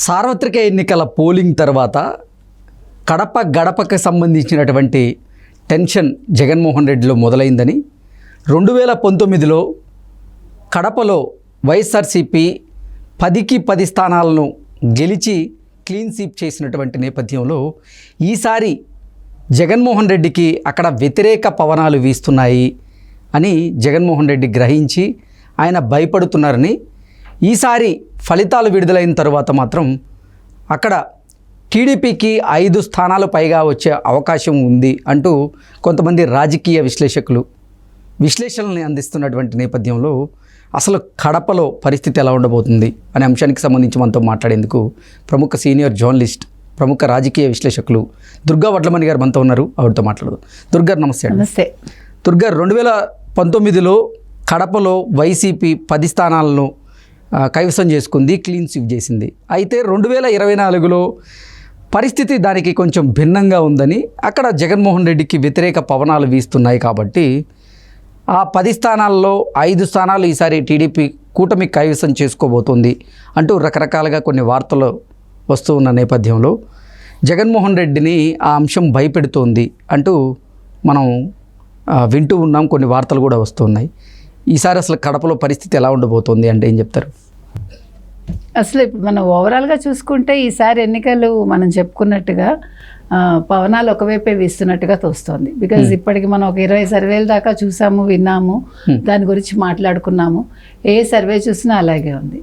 సార్వత్రిక ఎన్నికల పోలింగ్ తర్వాత కడప గడపకు సంబంధించినటువంటి టెన్షన్ జగన్మోహన్ రెడ్డిలో మొదలైందని 2019లో కడపలో వైఎస్ఆర్సీపీ 10కి 10 స్థానాలను గెలిచి క్లీన్ స్వీప్ చేసినటువంటి నేపథ్యంలో ఈసారి జగన్మోహన్ రెడ్డికి అక్కడ వ్యతిరేక పవనాలు వీస్తున్నాయి అని జగన్మోహన్ రెడ్డి గ్రహించి ఆయన భయపడుతున్నారని, ఈసారి ఫలితాలు విడుదలైన తర్వాత మాత్రం అక్కడ టీడీపీకి 5 స్థానాలు పైగా వచ్చే అవకాశం ఉంది అంటూ కొంతమంది రాజకీయ విశ్లేషకులు విశ్లేషణల్ని అందిస్తున్నటువంటి నేపథ్యంలో అసలు కడపలో పరిస్థితి ఎలా ఉండబోతుంది అనే అంశానికి సంబంధించి మనతో మాట్లాడేందుకు ప్రముఖ సీనియర్ జర్నలిస్ట్, ప్రముఖ రాజకీయ విశ్లేషకులు దుర్గా వడ్లమణి గారు మనతో ఉన్నారు. ఆవిడతో మాట్లాడదు. దుర్గా నమస్తే. నమస్తే. దుర్గా, 2019లో కడపలో వైసీపీ 10 స్థానాలను కైవసం చేసుకుంది, క్లీన్ స్వీప్ చేసింది. అయితే 2024లో పరిస్థితి దానికి కొంచెం భిన్నంగా ఉందని, అక్కడ జగన్మోహన్ రెడ్డికి వ్యతిరేక పవనాలు వీస్తున్నాయి కాబట్టి ఆ 10 స్థానాల్లో 5 స్థానాలు ఈసారి టీడీపీ కూటమి కైవసం చేసుకోబోతోంది అంటూ రకరకాలుగా కొన్ని వార్తలు వస్తూ ఉన్న నేపథ్యంలో జగన్మోహన్ రెడ్డిని ఆ అంశం భయపెడుతోంది అంటూ మనం వింటూ ఉన్నాం. కొన్ని వార్తలు కూడా వస్తున్నాయి. ఈసారి అసలు కడపలో పరిస్థితి ఎలా ఉండబోతోంది అంటే ఏం చెప్తారు? అసలు ఇప్పుడు మనం ఓవరాల్గా చూసుకుంటే ఈసారి ఎన్నికలు మనం చెప్పుకున్నట్టుగా పవనాలు ఒకవైపే వీస్తున్నట్టుగా తోస్తోంది. బికాజ్ ఇప్పటికి మనం ఒక 20 సర్వేల దాకా చూసాము, విన్నాము, దాని గురించి మాట్లాడుకున్నాము. ఏ సర్వే చూసినా అలాగే ఉంది.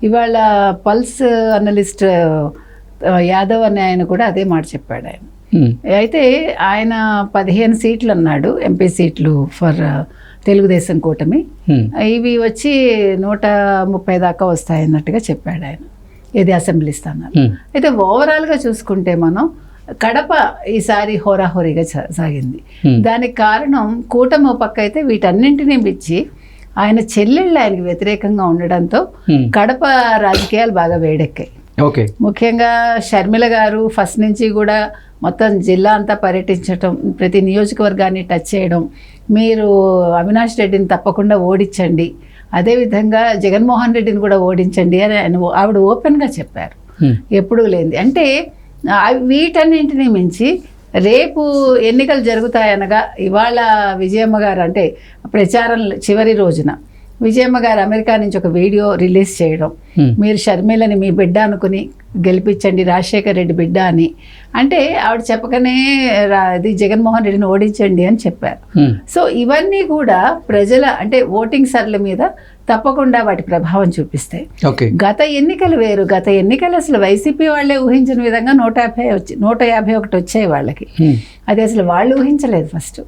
ఇవాళ పల్స్ అనలిస్ట్ యాదవ్ అనే ఆయన కూడా అదే మాట చెప్పాడు. ఆయన అయితే ఆయన 15 సీట్లు అన్నాడు, ఎంపీ సీట్లు ఫర్ తెలుగుదేశం కూటమి. ఇవి వచ్చి 130 దాకా వస్తాయన్నట్టుగా చెప్పాడు ఆయన, ఇది అసెంబ్లీ స్థానాలు. అయితే ఓవరాల్గా చూసుకుంటే మనం కడప ఈసారి హోరాహోరీగా సాగింది. దానికి కారణం కూటమి పక్క అయితే వీటన్నింటినీ మించి ఆయన చెల్లెళ్ళు ఆయనకి వ్యతిరేకంగా ఉండడంతో కడప రాజకీయాలు బాగా వేడెక్కాయి. ఓకే, ముఖ్యంగా షర్మిల గారు ఫస్ట్ నుంచి కూడా మొత్తం జిల్లా అంతా పర్యటించడం, ప్రతి నియోజకవర్గాన్ని టచ్ చేయడం, మీరు అవినాష్ రెడ్డిని తప్పకుండా ఓడించండి, అదేవిధంగా జగన్మోహన్ రెడ్డిని కూడా ఓడించండి అని ఆవిడ ఓపెన్గా చెప్పారు. ఎప్పుడూ లేనిది. అంటే వీటన్నింటినీ మించి రేపు ఎన్నికలు జరుగుతాయనగా ఇవాళ విజయమ్మ గారు, అంటే ప్రచారం చివరి రోజున విజయమ్మ గారు అమెరికా నుంచి ఒక వీడియో రిలీజ్ చేయడం, మీరు షర్మిలని మీ బిడ్డ అనుకుని గెలిపించండి, రాజశేఖర్ రెడ్డి బిడ్డ అని. అంటే ఆవిడ చెప్పకనే ఇది జగన్మోహన్ రెడ్డిని ఓడించండి అని చెప్పారు. సో ఇవన్నీ కూడా ప్రజల అంటే ఓటింగ్ సర్ల మీద తప్పకుండా వాటి ప్రభావం చూపిస్తాయి. గత ఎన్నికలు వేరు. గత ఎన్నికలు అసలు వైసీపీ వాళ్ళే ఊహించిన విధంగా 151 వచ్చాయి వాళ్ళకి. అది అసలు వాళ్ళు ఊహించలేదు. ఫస్ట్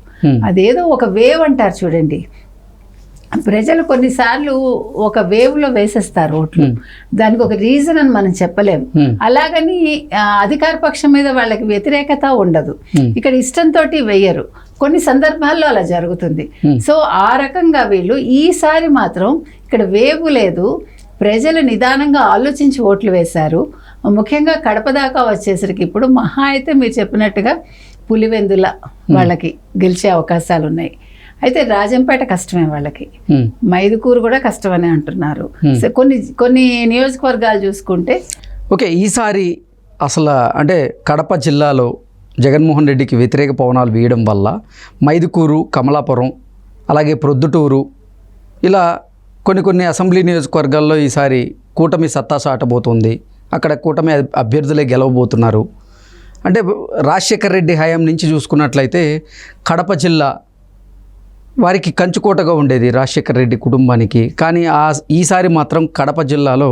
అదేదో ఒక వేవ్ అంటారు చూడండి, ప్రజలు కొన్నిసార్లు ఒక వేవ్లో వేసేస్తారు ఓట్లు, దానికి ఒక రీజన్ అని మనం చెప్పలేము. అలాగని అధికార పక్షం మీద వాళ్ళకి వ్యతిరేకత ఉండదు, ఇక్కడ ఇష్టంతో వేయరు. కొన్ని సందర్భాల్లో అలా జరుగుతుంది. సో ఆ రకంగా వీళ్ళు ఈసారి మాత్రం ఇక్కడ వేవ్ లేదు, ప్రజలు నిదానంగా ఆలోచించి ఓట్లు వేశారు. ముఖ్యంగా కడప దాకా వచ్చేసరికి ఇప్పుడు మహా అయితే మీరు చెప్పినట్టుగా పులివెందుల వాళ్ళకి గెలిచే అవకాశాలు ఉన్నాయి. అయితే రాజంపేట కష్టమే వాళ్ళకి, మైదుకూరు కూడా కష్టమని అంటున్నారు. కొన్ని నియోజకవర్గాలు చూసుకుంటే ఓకే, ఈసారి అసలు అంటే కడప జిల్లాలో జగన్మోహన్ రెడ్డికి వ్యతిరేక పవనాలు వేయడం వల్ల మైదుకూరు, కమలాపురం, అలాగే ప్రొద్దుటూరు, ఇలా కొన్ని అసెంబ్లీ నియోజకవర్గాల్లో ఈసారి కూటమి సత్తా చాటబోతుంది. అక్కడ కూటమి అభ్యర్థులే గెలవబోతున్నారు. అంటే రాజశేఖర్ రెడ్డి హయాం నుంచి చూసుకున్నట్లయితే కడప జిల్లా వారికి కంచుకోటగా ఉండేది రాజశేఖర్ రెడ్డి కుటుంబానికి. కానీ ఈసారి మాత్రం కడప జిల్లాలో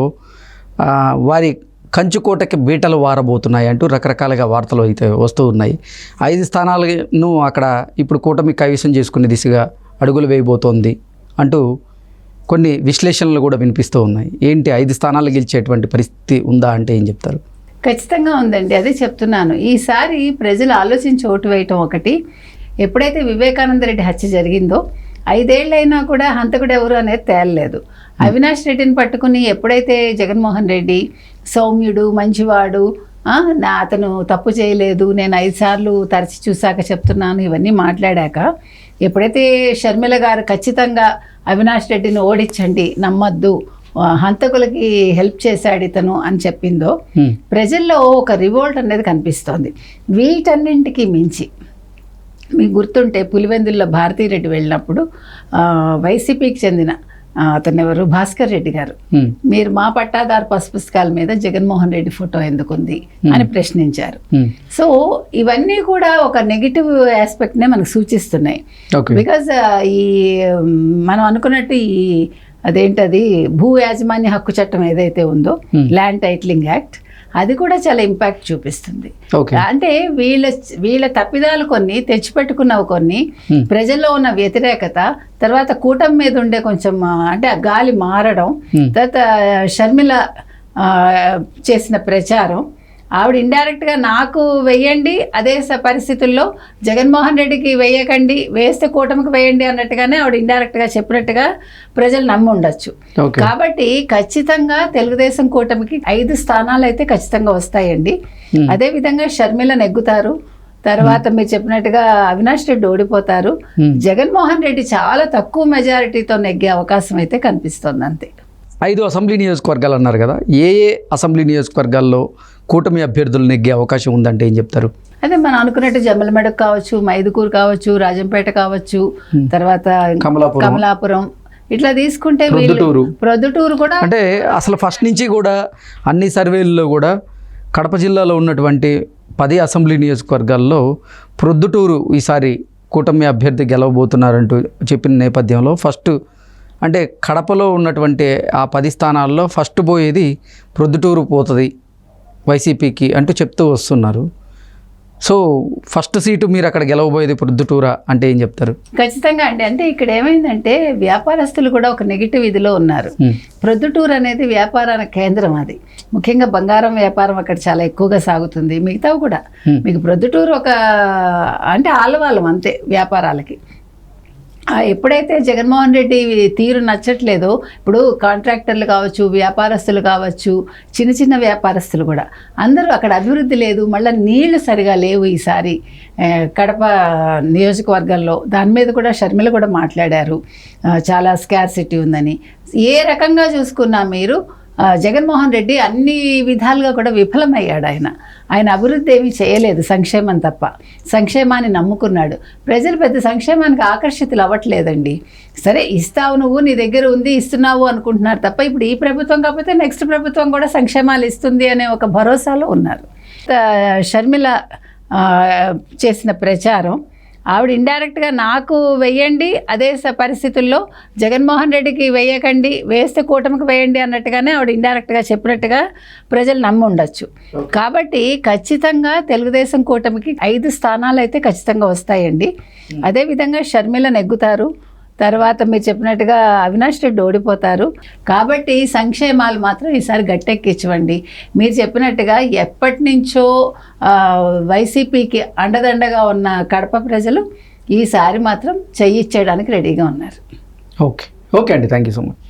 వారి కంచుకోటకి బీటలు వారబోతున్నాయి అంటూ రకరకాలుగా వార్తలు అయితే వస్తూ ఉన్నాయి. 5 స్థానాలను అక్కడ ఇప్పుడు కూటమి కైవసం చేసుకునే దిశగా అడుగులు వేయబోతోంది అంటూ కొన్ని విశ్లేషణలు కూడా వినిపిస్తూ ఉన్నాయి. ఏంటి 5 స్థానాలు గెలిచేటువంటి పరిస్థితి ఉందా అంటే ఏం చెప్తారు? ఖచ్చితంగా ఉందండి, అదే చెప్తున్నాను. ఈసారి ప్రజలు ఆలోచించి ఓటు వేయటం ఒకటి. ఎప్పుడైతే వివేకానంద రెడ్డి హత్య జరిగిందో 5 ఏళ్ళైనా కూడా హంతకుడు ఎవరు అనేది తేలలేదు. అవినాష్ రెడ్డిని పట్టుకుని ఎప్పుడైతే జగన్మోహన్ రెడ్డి సౌమ్యుడు, మంచివాడు, అతను తప్పు చేయలేదు, నేను 5 సార్లు తరచి చూశాక చెప్తున్నాను, ఇవన్నీ మాట్లాడాక ఎప్పుడైతే షర్మిల గారు ఖచ్చితంగా అవినాష్ రెడ్డిని ఓడించండి, నమ్మద్దు, హంతకులకి హెల్ప్ చేశాడు ఇతను అని చెప్పిందో ప్రజల్లో ఒక రివోల్ట్ అనేది కనిపిస్తోంది. వీటన్నింటికి మించి మీకు గుర్తుంటే పులివెందుల్లో భారతీరెడ్డి వెళ్ళినప్పుడు వైసీపీకి చెందిన అతను ఎవరు భాస్కర్ రెడ్డి గారు మీరు మా పట్టాదారు పుస్తకాల మీద జగన్మోహన్ రెడ్డి ఫోటో ఎందుకుంది అని ప్రశ్నించారు. సో ఇవన్నీ కూడా ఒక నెగిటివ్ ఆస్పెక్ట్నే మనకు సూచిస్తున్నాయి. బికాజ్ ఈ మనం అనుకున్నట్టు ఈ అదేంటది భూ యాజమాన్య హక్కు చట్టం ఏదైతే ఉందో ల్యాండ్ టైటిలింగ్ యాక్ట్ అది కూడా చాలా ఇంపాక్ట్ చూపిస్తుంది. అంటే వీళ్ళ తప్పిదాలు కొన్ని తెచ్చిపెట్టుకున్నవి కొన్ని ప్రజల్లో ఉన్న వ్యతిరేకత తర్వాత కూటమి మీద ఉండే కొంచెం అంటే ఆ గాలి మారడం తర్వాత షర్మిల చేసిన ప్రచారం ఆవిడ ఇండైరెక్ట్గా నాకు వెయ్యండి అదే పరిస్థితుల్లో జగన్మోహన్ రెడ్డికి వేయకండి వేస్తే కూటమికి వేయండి అన్నట్టుగానే ఆవిడ ఇండైరెక్ట్గా చెప్పినట్టుగా ప్రజలు నమ్మి ఉండొచ్చు. కాబట్టి ఖచ్చితంగా తెలుగుదేశం కూటమికి 5 స్థానాలు అయితే ఖచ్చితంగా వస్తాయండి. అదేవిధంగా షర్మిల నెగ్గుతారు. తర్వాత మీరు చెప్పినట్టుగా అవినాష్ రెడ్డి ఓడిపోతారు. జగన్మోహన్ రెడ్డి చాలా తక్కువ మెజారిటీతో నెగ్గే అవకాశం అయితే కనిపిస్తుంది అంతే. 5 అసెంబ్లీ నియోజకవర్గాలు అన్నారు కదా, ఏ అసెంబ్లీ నియోజకవర్గాల్లో కూటమి అభ్యర్థులు నెగ్గే అవకాశం ఉందంటే ఏం చెప్తారు? అదే మనం అనుకున్నట్టు జమ్మలమెడక్ కావచ్చు, మైదుకూరు కావచ్చు, రాజంపేట కావచ్చు, తర్వాత కమలాపురం ఇట్లా తీసుకుంటే ప్రొద్దుటూరు కూడా అంటే అసలు ఫస్ట్ నుంచి కూడా అన్ని సర్వేల్లో కూడా కడప జిల్లాలో ఉన్నటువంటి 10 అసెంబ్లీ నియోజకవర్గాల్లో ప్రొద్దుటూరు ఈసారి కూటమి అభ్యర్థి గెలవబోతున్నారంటూ చెప్పిన నేపథ్యంలో ఫస్ట్ అంటే కడపలో ఉన్నటువంటి ఆ 10 స్థానాల్లో ఫస్ట్ పోయేది ప్రొద్దుటూరు పోతుంది వైసీపీకి అంటూ చెప్తూ వస్తున్నారు. సో ఫస్ట్ సీటు మీరు అక్కడ గెలవబోయేది ప్రొద్దుటూరా అంటే ఏం చెప్తారు? ఖచ్చితంగా అండి. అంటే ఇక్కడ ఏమైందంటే వ్యాపారస్తులు కూడా ఒక నెగిటివ్ ఇదిలో ఉన్నారు. ప్రొద్దుటూరు అనేది వ్యాపారాల కేంద్రం, అది ముఖ్యంగా బంగారం వ్యాపారం అక్కడ చాలా ఎక్కువగా సాగుతుంది. మిగతావి కూడా మీకు ప్రొద్దుటూరు ఒక అంటే ఆలవాళ్ళం అంతే వ్యాపారాలకి. ఎప్పుడైతే జగన్మోహన్ రెడ్డి తీరు నచ్చట్లేదో ఇప్పుడు కాంట్రాక్టర్లు కావచ్చు, వ్యాపారస్తులు కావచ్చు, చిన్న చిన్న వ్యాపారస్తులు కూడా అందరూ అక్కడ అభివృద్ధి లేదు, మళ్ళీ నీళ్లు సరిగా లేవు ఈసారి కడప నియోజకవర్గంలో. దాని మీద కూడా షర్మిల కూడా మాట్లాడారు, చాలా స్కార్సిటీ ఉందని. ఏ రకంగా చూసుకున్నా మీరు జగన్మోహన్ రెడ్డి అన్ని విధాలుగా కూడా విఫలమయ్యాడు. ఆయన అభివృద్ధి ఏమీ చేయలేదు, సంక్షేమం తప్ప. సంక్షేమాన్ని నమ్ముకున్నాడు. ప్రజలు పెద్ద సంక్షేమానికి ఆకర్షితులు అవ్వట్లేదండి. సరే ఇస్తావు, నువ్వు నీ దగ్గర ఉంది ఇస్తున్నావు అనుకుంటున్నారు తప్ప ఇప్పుడు ఈ ప్రభుత్వం కాకపోతే నెక్స్ట్ ప్రభుత్వం కూడా సంక్షేమాలు ఇస్తుంది అనే ఒక భరోసాలో ఉన్నారు. షర్మిల చేసిన ప్రచారం ఆవిడ ఇండైరెక్ట్గా నాకు వెయ్యండి అదే పరిస్థితుల్లో జగన్మోహన్ రెడ్డికి వేయకండి వేస్తే కూటమికి వేయండి అన్నట్టుగానే ఆవిడ ఇండైరెక్ట్గా చెప్పినట్టుగా ప్రజలు నమ్మి ఉండొచ్చు. కాబట్టి ఖచ్చితంగా తెలుగుదేశం కూటమికి 5 స్థానాలు అయితే ఖచ్చితంగా వస్తాయండి. అదేవిధంగా షర్మిల నెగ్గుతారు. తర్వాత మీరు చెప్పినట్టుగా అవినాష్ రెడ్డి ఓడిపోతారు. కాబట్టి సంక్షేమాలు మాత్రం ఈసారి గట్టెక్కించవండి. మీరు చెప్పినట్టుగా ఎప్పటి నుంచో వైసీపీకి అండదండగా ఉన్న కడప ప్రజలు ఈసారి మాత్రం చెయ్యిచ్చేయడానికి రెడీగా ఉన్నారు. ఓకే అండి, థ్యాంక్ యూ సో మచ్.